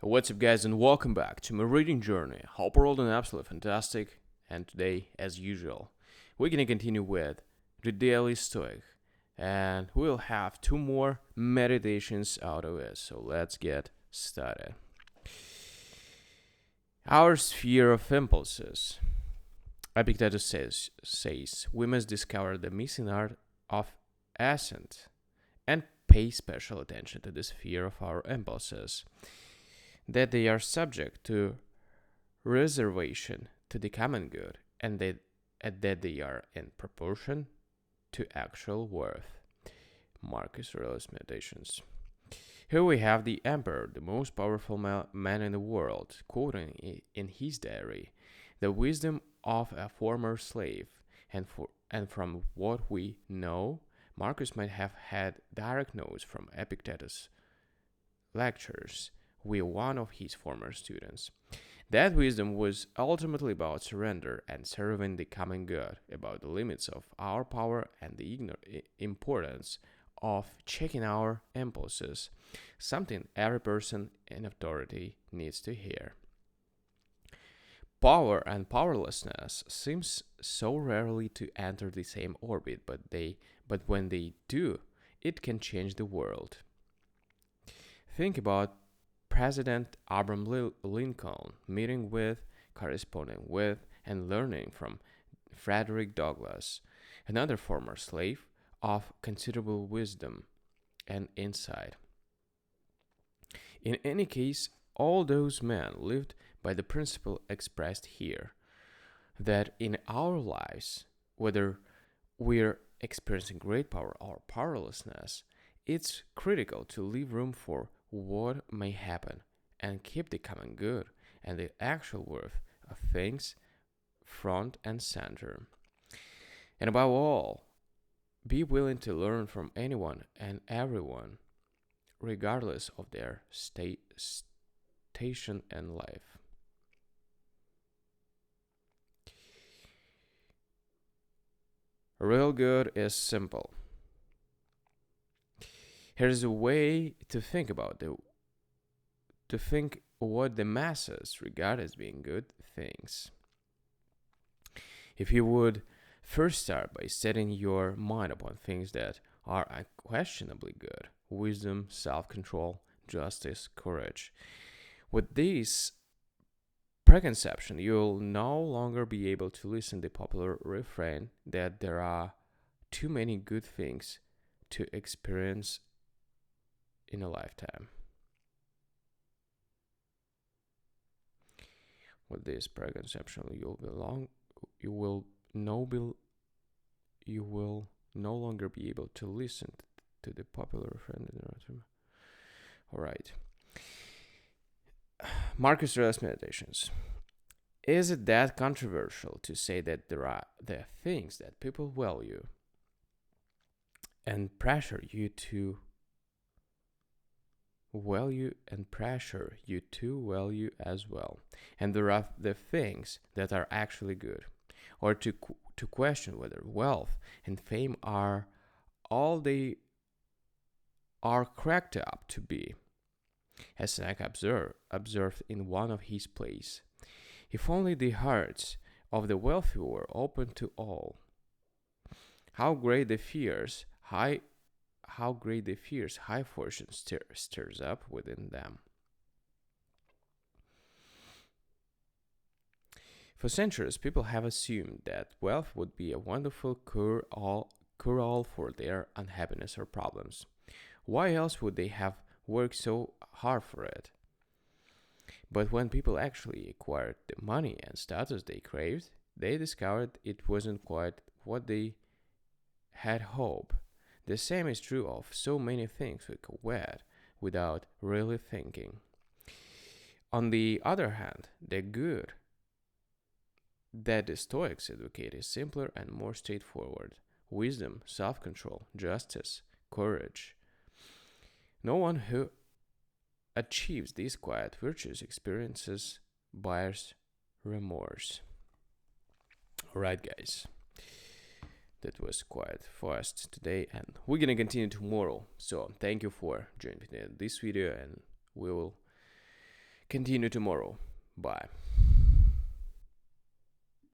What's up, guys, and welcome back to my reading journey. Hope we're all doing absolutely fantastic. And today, as usual, we're gonna continue with the Daily Stoic, and we'll have two more meditations out of it. So let's get started. Our sphere of impulses. Epictetus says we must discover the missing art of assent and pay special attention to the sphere of our impulses, that they are subject to reservation to the common good, and that they are in proportion to actual worth. Marcus Aurelius Meditations. Here we have the emperor, the most powerful man in the world, quoting in his diary the wisdom of a former slave, and from what we know, Marcus might have had direct notes from Epictetus' lectures with one of his former students. That wisdom was ultimately about surrender and serving the common good, about the limits of our power and the importance of checking our impulses, something every person in authority needs to hear. Power and powerlessness seems so rarely to enter the same orbit, but when they do, it can change the world. Think about President Abraham Lincoln meeting with, corresponding with, and learning from Frederick Douglass, another former slave of considerable wisdom and insight. In any case, all those men lived by the principle expressed here, that in our lives, whether we're experiencing great power or powerlessness, it's critical to leave room for what may happen and keep the common good and the actual worth of things front and center. And above all, be willing to learn from anyone and everyone, regardless of their station in life. Real good is simple. Here's a way to think what the masses regard as being good things. If you would first start by setting your mind upon things that are unquestionably good: wisdom, self-control, justice, courage. With this preconception, you'll no longer be able to listen to the popular refrain that there are too many good things to experience in a lifetime. With this preconception, you will no longer be able to listen to the popular refrain. All right. Marcus Aurelius Meditations. Is it that controversial to say that there are things that people value and pressure you to value as well, and there are the things that are actually good, or to question whether wealth and fame are all they are cracked up to be? As Seneca observed in one of his plays, if only the hearts of the wealthy were open to all, how great the fears high fortune stirs up within them. For centuries, people have assumed that wealth would be a wonderful cure-all for their unhappiness or problems. Why else would they have worked so hard for it? But when people actually acquired the money and status they craved, they discovered it wasn't quite what they had hoped. The same is true of so many things we covet without really thinking. On the other hand, the good that the Stoics advocate is simpler and more straightforward: wisdom, self-control, justice, courage. No one who achieves these quiet virtues experiences buyer's remorse. Alright, guys. That was quite fast today, and we're gonna continue tomorrow. So thank you for joining me in this video, and we will Continue tomorrow. Bye.